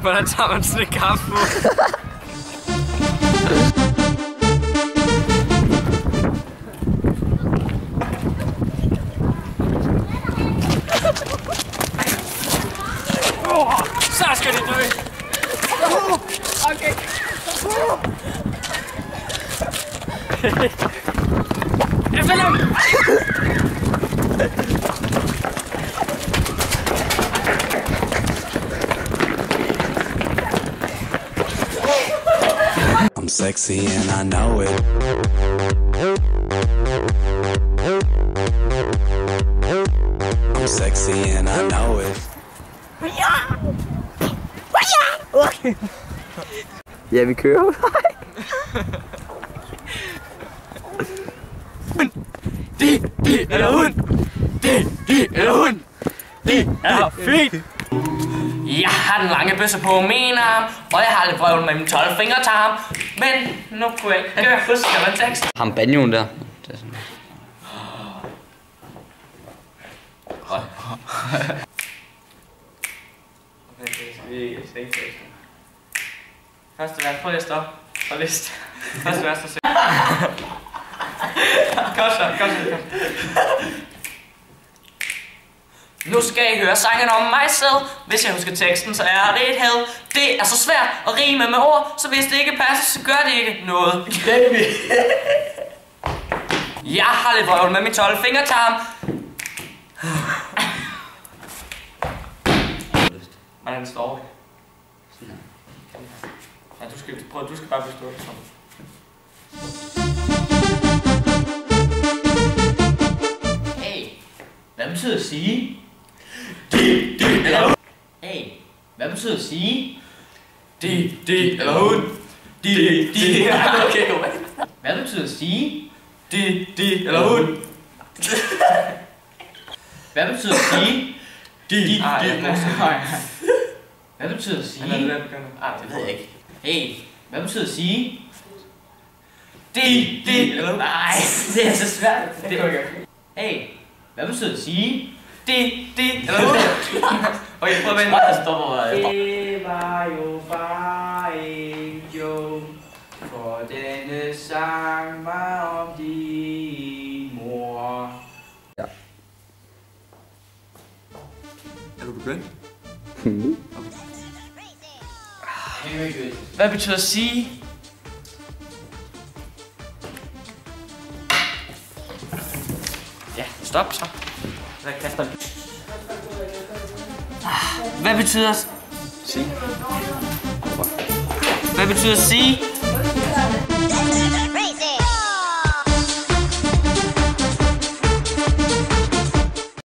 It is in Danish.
Hvordan tager man sådan en kaffe? Så skal de dø! Okay. Efter dem! I'm sexy and I know it. I'm sexy and I know it. Okay. Ja, vi kører. Det eller hun. Det eller hun. Det er fint. Jeg har den lange bøsse på min arm, og jeg har lidt vrøvl med min 12 fingertarm. Men nu kunne jeg ikke huske, hvad tekst. Ham banjoen der. Det er sådan. Første vers, prøv lige at stoppe. Prøv lige at første vers, så kom så. Nu skal I høre sangen om mig selv. Hvis jeg husker teksten, så er det et had. Det er så svært at rime med ord, så hvis det ikke passer, så gør det ikke noget. Baby. Jeg har lidt vrøvl med min 12 fingertarm. Hvordan står det? Ja, du skal bare bestå det sådan. Hey, hvad betyder at sige? Det eller hun. Hey, hvad betyder at sige? Det eller hun. Det er okay, hvad betyder at sige? Det eller hun. Hvad betyder at sige? Det hvad betyder at sige? Det ved jeg ikke. Hey, hvad betyder at sige? Det eller nej, det er så svært. Hey, hvad betyder at sige? Det eller okay, prøv at vente. Jeg stopper mig. Det var jo bare en joke, for denne sang var om din mor. Ja. Er du begyndt? Hvad betyder at sige? Ja, stop så. Hvad kaster den? Hvad betyder at sige? Hvad betyder at sige?